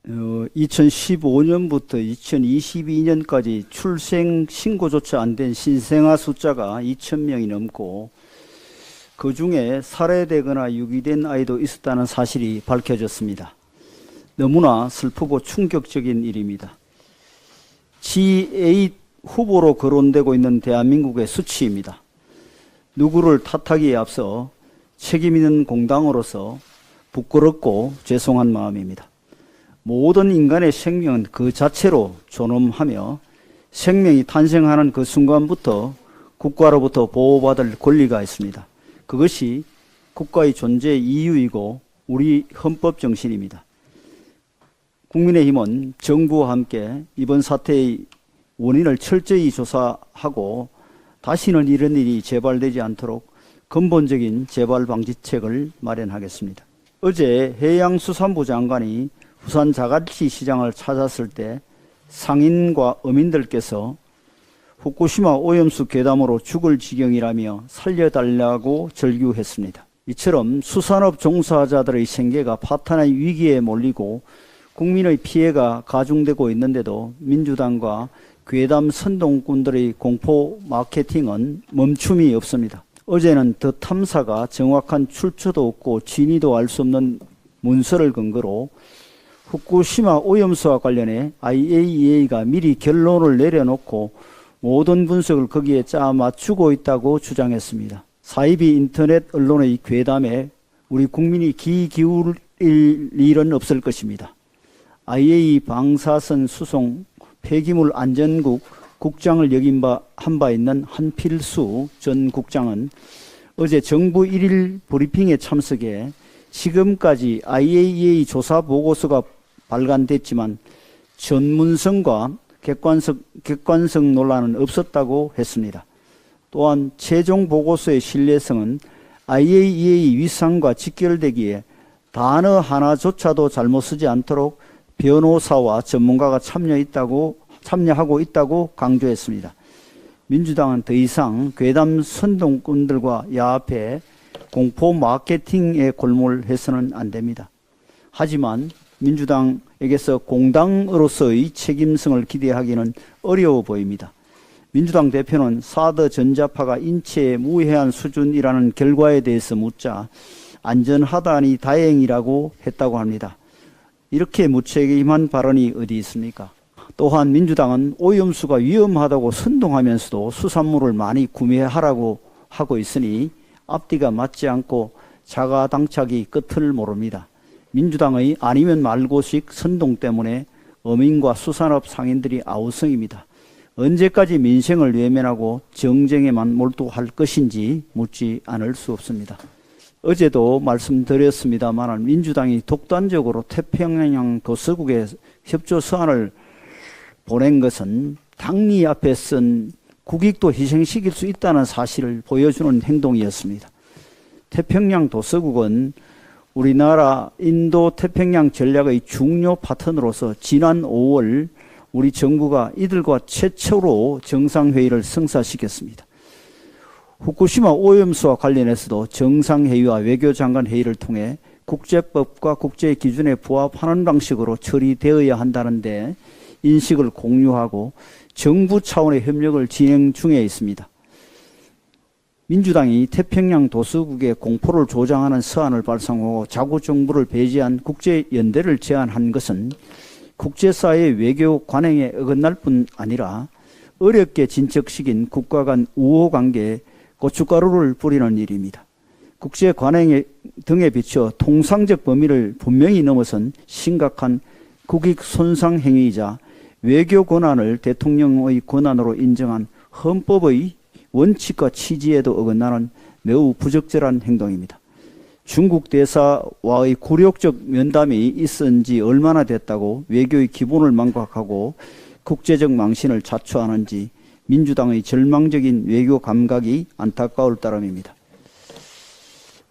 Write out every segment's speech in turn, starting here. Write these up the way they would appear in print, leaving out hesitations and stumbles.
2015년부터 2022년까지 출생 신고조차 안 된 신생아 숫자가 2,000명이 넘고 그 중에 살해되거나 유기된 아이도 있었다는 사실이 밝혀졌습니다. 너무나 슬프고 충격적인 일입니다. G8 후보로 거론되고 있는 대한민국의 수치입니다. 누구를 탓하기에 앞서 책임 있는 공당으로서 부끄럽고 죄송한 마음입니다. 모든 인간의 생명은 그 자체로 존엄하며 생명이 탄생하는 그 순간부터 국가로부터 보호받을 권리가 있습니다. 그것이 국가의 존재 이유이고 우리 헌법 정신입니다. 국민의힘은 정부와 함께 이번 사태의 원인을 철저히 조사하고 다시는 이런 일이 재발되지 않도록 근본적인 재발 방지책을 마련하겠습니다. 어제 해양수산부 장관이 부산 자갈치 시장을 찾았을 때 상인과 어민들께서 후쿠시마 오염수 괴담으로 죽을 지경이라며 살려달라고 절규했습니다. 이처럼 수산업 종사자들의 생계가 파탄의 위기에 몰리고 국민의 피해가 가중되고 있는데도 민주당과 괴담 선동꾼들의 공포 마케팅은 멈춤이 없습니다. 어제는 더 탐사가 정확한 출처도 없고 진위도 알 수 없는 문서를 근거로 후쿠시마 오염수와 관련해 IAEA가 미리 결론을 내려놓고 모든 분석을 거기에 짜 맞추고 있다고 주장했습니다. 사이비 인터넷 언론의 괴담에 우리 국민이 귀 기울일 일은 없을 것입니다. IAEA 방사선 수송 폐기물 안전국 국장을 역임 한 바 있는 한필수 전 국장은 어제 정부 1일 브리핑에 참석해 지금까지 IAEA 조사 보고서가 발간됐지만 전문성과 객관성 논란은 없었다고 했습니다. 또한 최종 보고서의 신뢰성은 IAEA 위상과 직결되기에 단어 하나조차도 잘못 쓰지 않도록 변호사와 전문가가 참여하고 있다고 강조했습니다. 민주당은 더 이상 괴담 선동꾼들과 야합해 공포 마케팅에 골몰해서는 안 됩니다. 하지만 민주당에게서 공당으로서의 책임성을 기대하기는 어려워 보입니다. 민주당 대표는 사드 전자파가 인체에 무해한 수준이라는 결과에 대해서 묻자 안전하다니 다행이라고 했다고 합니다. 이렇게 무책임한 발언이 어디 있습니까? 또한 민주당은 오염수가 위험하다고 선동하면서도 수산물을 많이 구매하라고 하고 있으니 앞뒤가 맞지 않고 자가당착이 끝을 모릅니다. 민주당의 아니면 말고식 선동 때문에 어민과 수산업 상인들이 아우성입니다. 언제까지 민생을 외면하고 정쟁에만 몰두할 것인지 묻지 않을 수 없습니다. 어제도 말씀드렸습니다만 민주당이 독단적으로 태평양 도서국에 협조 서한을 보낸 것은 당리 앞에 쓴 국익도 희생시킬 수 있다는 사실을 보여주는 행동이었습니다. 태평양 도서국은 우리나라 인도 태평양 전략의 중요 파트너로서 지난 5월 우리 정부가 이들과 최초로 정상회의를 성사시켰습니다. 후쿠시마 오염수와 관련해서도 정상회의와 외교장관 회의를 통해 국제법과 국제기준에 부합하는 방식으로 처리되어야 한다는데 인식을 공유하고 정부 차원의 협력을 진행 중에 있습니다. 민주당이 태평양 도서국에 공포를 조장하는 서한을 발송하고 자국 정부를 배제한 국제연대를 제안한 것은 국제사회의 외교 관행에 어긋날 뿐 아니라 어렵게 진척시킨 국가 간 우호관계에 고춧가루를 뿌리는 일입니다. 국제 관행 등에 비춰 통상적 범위를 분명히 넘어선 심각한 국익 손상 행위이자 외교 권한을 대통령의 권한으로 인정한 헌법의 원칙과 취지에도 어긋나는 매우 부적절한 행동입니다. 중국 대사와의 굴욕적 면담이 있은 지 얼마나 됐다고 외교의 기본을 망각하고 국제적 망신을 자초하는지 민주당의 절망적인 외교 감각이 안타까울 따름입니다.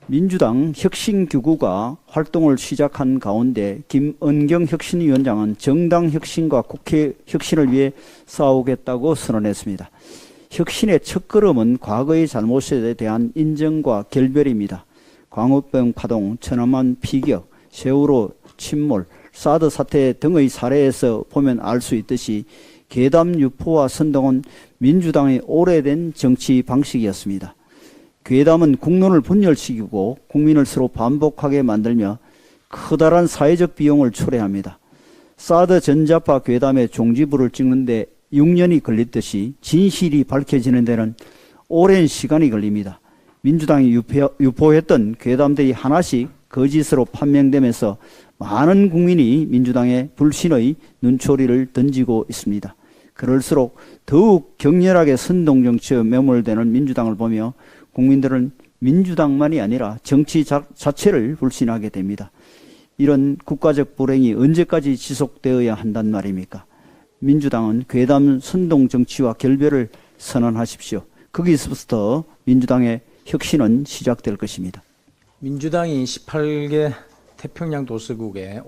민주당 혁신기구가 활동을 시작한 가운데 김은경 혁신위원장은 정당 혁신과 국회 혁신을 위해 싸우겠다고 선언했습니다. 혁신의 첫걸음은 과거의 잘못에 대한 인정과 결별입니다. 광우병 파동, 천안함 피격, 세월호 침몰, 사드 사태 등의 사례에서 보면 알 수 있듯이 괴담 유포와 선동은 민주당의 오래된 정치 방식이었습니다. 괴담은 국론을 분열시키고 국민을 서로 반복하게 만들며 커다란 사회적 비용을 초래합니다. 사드 전자파 괴담의 종지부를 찍는데 6년이 걸리듯이 진실이 밝혀지는 데는 오랜 시간이 걸립니다. 민주당이 유포했던 괴담들이 하나씩 거짓으로 판명되면서 많은 국민이 민주당의 불신의 눈초리를 던지고 있습니다. 그럴수록 더욱 격렬하게 선동정치에 매몰되는 민주당을 보며 국민들은 민주당만이 아니라 정치 자체를 불신하게 됩니다. 이런 국가적 불행이 언제까지 지속되어야 한단 말입니까? 민주당은 괴담 선동정치와 결별을 선언하십시오. 거기서부터 민주당의 혁신은 시작될 것입니다. 민주당이 18개 태평양 도서국에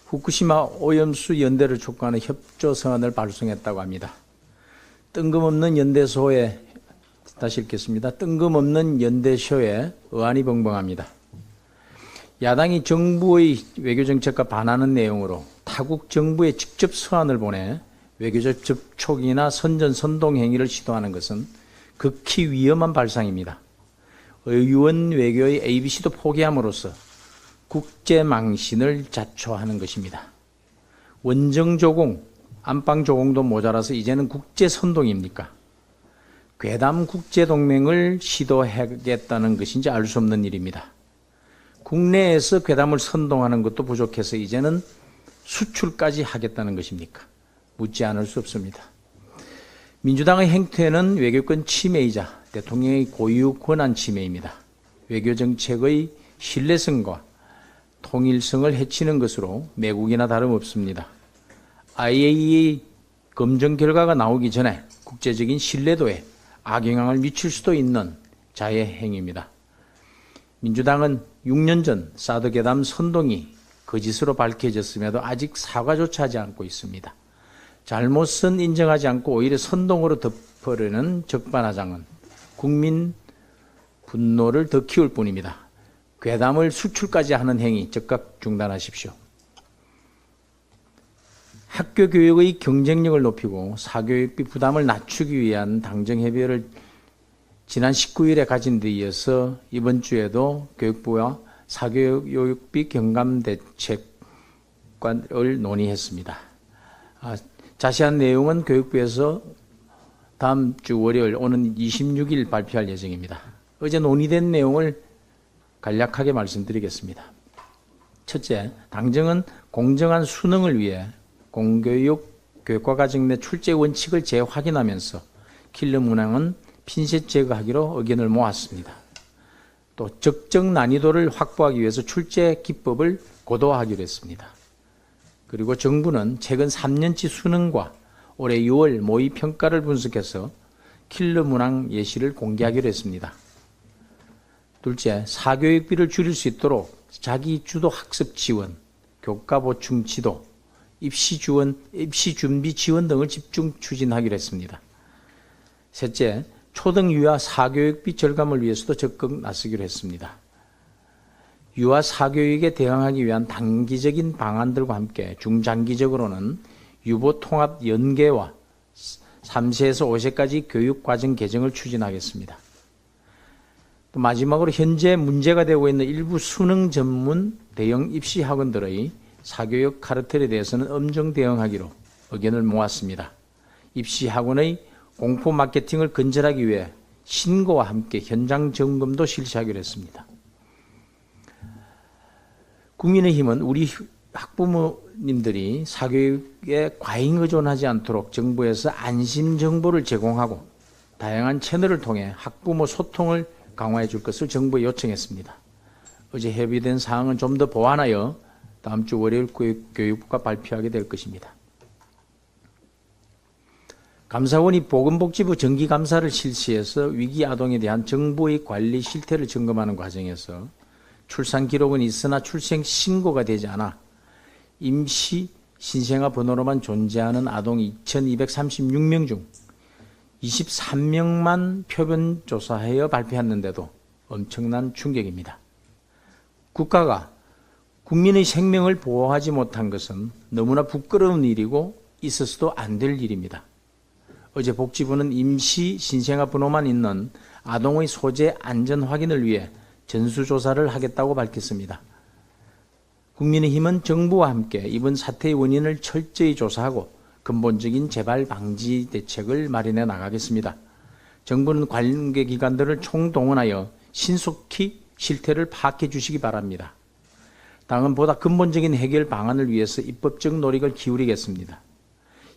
후쿠시마 오염수 연대를 촉구하는 협조 서한을 발송했다고 합니다. 뜬금없는 연대소에, 다시 읽겠습니다. 뜬금없는 연대쇼에 의안이 벙벙합니다. 야당이 정부의 외교정책과 반하는 내용으로 타국 정부에 직접 서한을 보내 외교적 접촉이나 선전 선동 행위를 시도하는 것은 극히 위험한 발상입니다. 의원 외교의 ABC도 포기함으로써 국제망신을 자초하는 것입니다. 원정조공, 안방조공도 모자라서 이제는 국제선동입니까? 괴담 국제동맹을 시도하겠다는 것인지 알 수 없는 일입니다. 국내에서 괴담을 선동하는 것도 부족해서 이제는 수출까지 하겠다는 것입니까? 묻지 않을 수 없습니다. 민주당의 행태는 외교권 침해이자 대통령의 고유 권한 침해입니다. 외교정책의 신뢰성과 통일성을 해치는 것으로 매국이나 다름없습니다. IAEA 검증 결과가 나오기 전에 국제적인 신뢰도에 악영향을 미칠 수도 있는 자해 행위입니다. 민주당은 6년 전 사드 괴담 선동이 거짓으로 밝혀졌음에도 아직 사과조차 하지 않고 있습니다. 잘못은 인정하지 않고 오히려 선동으로 덮으려는 적반하장은 국민 분노를 더 키울 뿐입니다. 괴담을 수출까지 하는 행위 즉각 중단하십시오. 학교 교육의 경쟁력을 높이고 사교육비 부담을 낮추기 위한 당정협의회를 지난 19일에 가진 데 이어서 이번 주에도 교육부와 사교육비 경감 대책을 논의했습니다. 자세한 내용은 교육부에서 다음 주 월요일 오는 26일 발표할 예정입니다. 어제 논의된 내용을 간략하게 말씀드리겠습니다. 첫째, 당정은 공정한 수능을 위해 공교육 교육과과정 내 출제 원칙을 재확인하면서 킬러 문항은 핀셋 제거하기로 의견을 모았습니다. 또 적정 난이도를 확보하기 위해서 출제 기법을 고도화하기로 했습니다. 그리고 정부는 최근 3년치 수능과 올해 6월 모의평가를 분석해서 킬러 문항 예시를 공개하기로 했습니다. 둘째, 사교육비를 줄일 수 있도록 자기주도 학습 지원, 교과 보충 지도, 입시 준비 지원 등을 집중 추진하기로 했습니다. 셋째, 초등 유아 사교육비 절감을 위해서도 적극 나서기로 했습니다. 유아 사교육에 대응하기 위한 단기적인 방안들과 함께 중장기적으로는 유보 통합 연계와 3세에서 5세까지 교육 과정 개정을 추진하겠습니다. 또 마지막으로 현재 문제가 되고 있는 일부 수능 전문 대형 입시 학원들의 사교육 카르텔에 대해서는 엄정 대응하기로 의견을 모았습니다. 입시 학원의 공포 마케팅을 근절하기 위해 신고와 함께 현장 점검도 실시하기로 했습니다. 국민의힘은 우리 학부모님들이 사교육에 과잉 의존하지 않도록 정부에서 안심 정보를 제공하고 다양한 채널을 통해 학부모 소통을 강화해 줄 것을 정부에 요청했습니다. 어제 협의된 사항은 좀 더 보완하여 다음 주 월요일 교육부가 발표하게 될 것입니다. 감사원이 보건복지부 정기감사를 실시해서 위기 아동에 대한 정부의 관리 실태를 점검하는 과정에서 출산 기록은 있으나 출생 신고가 되지 않아 임시 신생아 번호로만 존재하는 아동 2,236명 중 23명만 표본 조사하여 발표했는데도 엄청난 충격입니다. 국가가 국민의 생명을 보호하지 못한 것은 너무나 부끄러운 일이고 있어서도 안 될 일입니다. 어제 복지부는 임시 신생아 번호만 있는 아동의 소재 안전 확인을 위해 전수조사를 하겠다고 밝혔습니다. 국민의힘은 정부와 함께 이번 사태의 원인을 철저히 조사하고 근본적인 재발 방지 대책을 마련해 나가겠습니다. 정부는 관계기관들을 총동원하여 신속히 실태를 파악해 주시기 바랍니다. 당은 보다 근본적인 해결 방안을 위해서 입법적 노력을 기울이겠습니다.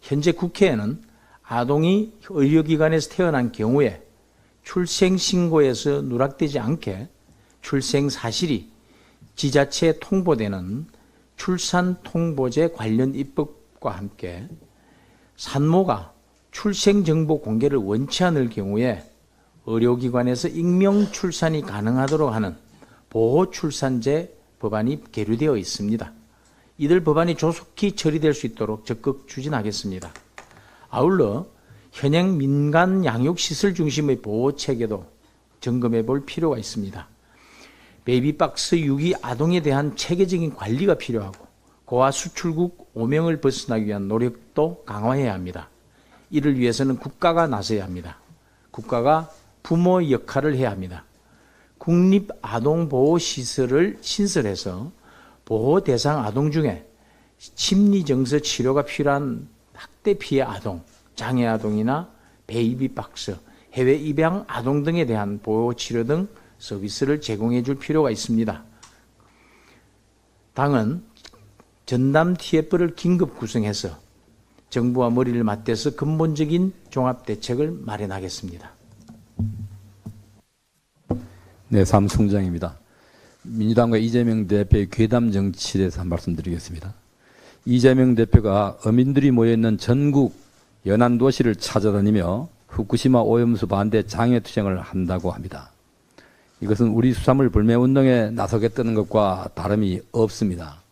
현재 국회에는 아동이 의료기관에서 태어난 경우에 출생신고에서 누락되지 않게 출생 사실이 지자체에 통보되는 출산통보제 관련 입법과 함께 산모가 출생정보 공개를 원치 않을 경우에 의료기관에서 익명 출산이 가능하도록 하는 보호출산제 법안이 계류되어 있습니다. 이들 법안이 조속히 처리될 수 있도록 적극 추진하겠습니다. 아울러 현행 민간 양육시설 중심의 보호체계도 점검해 볼 필요가 있습니다. 베이비박스 유기 아동에 대한 체계적인 관리가 필요하고 고아 수출국 오명을 벗어나기 위한 노력도 강화해야 합니다. 이를 위해서는 국가가 나서야 합니다. 국가가 부모 역할을 해야 합니다. 국립아동보호시설을 신설해서 보호 대상 아동 중에 심리정서 치료가 필요한 학대 피해 아동, 장애 아동이나 베이비박스, 해외 입양 아동 등에 대한 보호 치료 등 서비스를 제공해 줄 필요가 있습니다. 당은 전담 TF를 긴급 구성해서 정부와 머리를 맞대서 근본적인 종합대책을 마련하겠습니다. 네, 사무총장입니다. 민주당과 이재명 대표의 괴담 정치에 대해서 한 말씀 드리겠습니다. 이재명 대표가 어민들이 모여있는 전국 연안 도시를 찾아다니며 후쿠시마 오염수 반대 장애투쟁을 한다고 합니다. 이것은 우리 수산물 불매운동에 나서겠다는 것과 다름이 없습니다.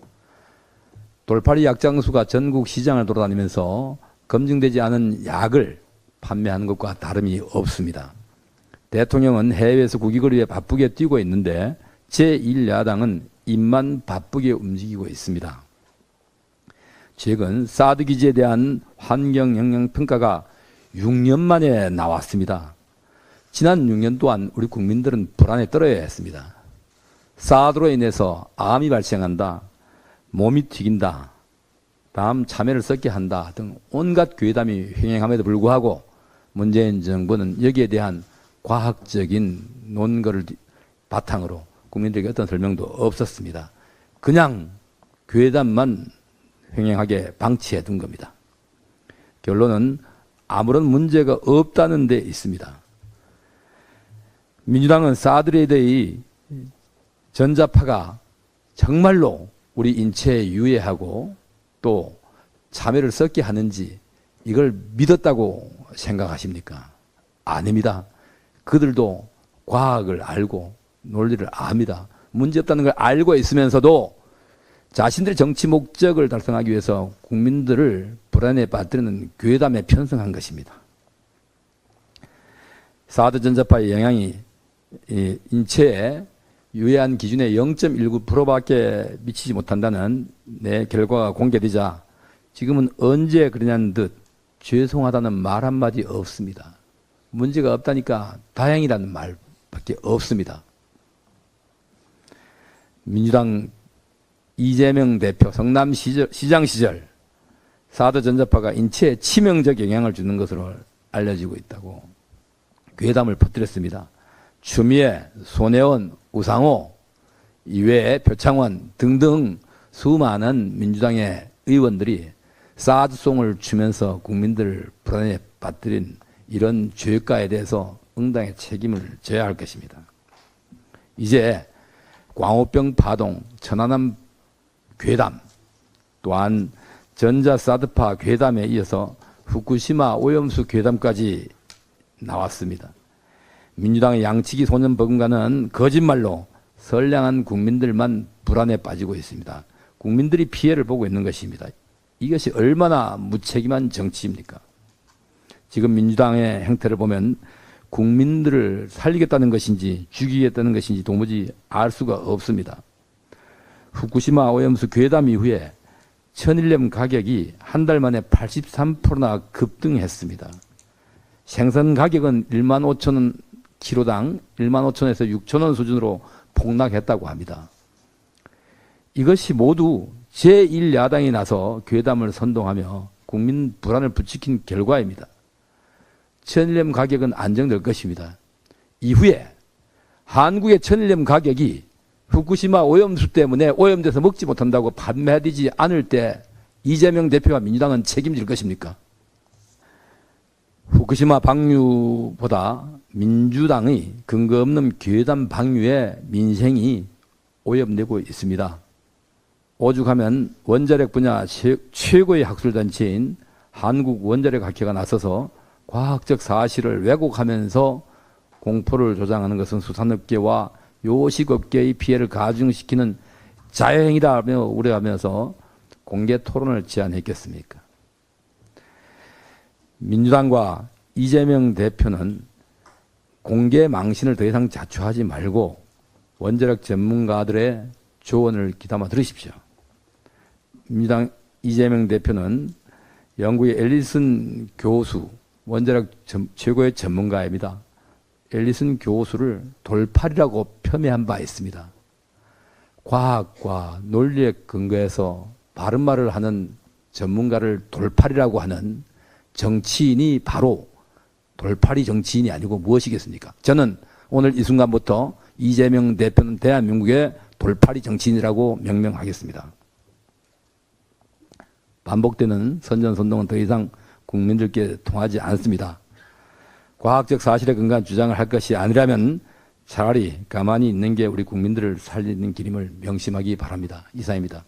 돌팔이 약장수가 전국 시장을 돌아다니면서 검증되지 않은 약을 판매하는 것과 다름이 없습니다. 대통령은 해외에서 국익을 위해 바쁘게 뛰고 있는데 제1야당은 입만 바쁘게 움직이고 있습니다. 최근 사드 기지에 대한 환경영향평가가 6년 만에 나왔습니다. 지난 6년 동안 우리 국민들은 불안에 떨어야 했습니다. 사드로 인해서 암이 발생한다, 몸이 튀긴다, 다음 참외를 썩게 한다 등 온갖 괴담이 횡행함에도 불구하고 문재인 정부는 여기에 대한 과학적인 논거를 바탕으로 국민들에게 어떤 설명도 없었습니다. 그냥 괴담만 횡행하게 방치해 둔 겁니다. 결론은 아무런 문제가 없다는 데 있습니다. 민주당은 사드레이드의 전자파가 정말로 우리 인체에 유해하고 또 참외를 썩게 하는지 이걸 믿었다고 생각하십니까? 아닙니다. 그들도 과학을 알고 논리를 압니다. 문제없다는 걸 알고 있으면서도 자신들의 정치 목적을 달성하기 위해서 국민들을 불안에 빠뜨리는 괴담에 편승한 것입니다. 사드 전자파의 영향이 인체에 유해한 기준의 0.19%밖에 미치지 못한다는 내 결과가 공개되자 지금은 언제 그러냐는 듯 죄송하다는 말 한마디 없습니다. 문제가 없다니까 다행이라는 말밖에 없습니다. 민주당 이재명 대표 성남시장 시절 사드 전자파가 인체에 치명적 영향을 주는 것으로 알려지고 있다고 괴담을 퍼뜨렸습니다. 추미애, 손혜원, 우상호, 이외에 표창원 등등 수많은 민주당의 의원들이 사드송을 추면서 국민들을 불안에 빠뜨린 이런 죄가에 대해서 응당의 책임을 져야 할 것입니다. 이제 광우병 파동, 천안함 괴담, 또한 전자사드파 괴담에 이어서 후쿠시마 오염수 괴담까지 나왔습니다. 민주당의 양치기 소년 버금가는 거짓말로 선량한 국민들만 불안에 빠지고 있습니다. 국민들이 피해를 보고 있는 것입니다. 이것이 얼마나 무책임한 정치입니까? 지금 민주당의 행태를 보면 국민들을 살리겠다는 것인지 죽이겠다는 것인지 도무지 알 수가 없습니다. 후쿠시마 오염수 괴담 이후에 천일염 가격이 한 달 만에 83%나 급등했습니다. 생선 가격은 1만 5천 원 키로당 1만 5천에서 6천 원 수준으로 폭락했다고 합니다. 이것이 모두 제1야당이 나서 괴담을 선동하며 국민 불안을 부추긴 결과입니다. 천일염 가격은 안정될 것입니다. 이후에 한국의 천일염 가격이 후쿠시마 오염수 때문에 오염돼서 먹지 못한다고 판매되지 않을 때 이재명 대표와 민주당은 책임질 것입니까? 후쿠시마 방류보다 민주당의 근거 없는 괴담 방류에 민생이 오염되고 있습니다. 오죽하면 원자력 분야 최고의 학술단체인 한국원자력학회가 나서서 과학적 사실을 왜곡하면서 공포를 조장하는 것은 수산업계와 요식업계의 피해를 가중시키는 자해행위다며 우려하면서 공개 토론을 제안했겠습니까? 민주당과 이재명 대표는 공개 망신을 더 이상 자초하지 말고 원자력 전문가들의 조언을 귀담아 들으십시오. 민주당 이재명 대표는 영국의 앨리슨 교수, 원자력 최고의 전문가입니다. 앨리슨 교수를 돌팔이라고 폄훼한 바 있습니다. 과학과 논리에 근거해서 바른 말을 하는 전문가를 돌팔이라고 하는 정치인이 바로 돌팔이 정치인이 아니고 무엇이겠습니까? 저는 오늘 이 순간부터 이재명 대표는 대한민국의 돌팔이 정치인이라고 명명하겠습니다. 반복되는 선전선동은 더 이상 국민들께 통하지 않습니다. 과학적 사실에 근거한 주장을 할 것이 아니라면 차라리 가만히 있는 게 우리 국민들을 살리는 길임을 명심하기 바랍니다. 이상입니다.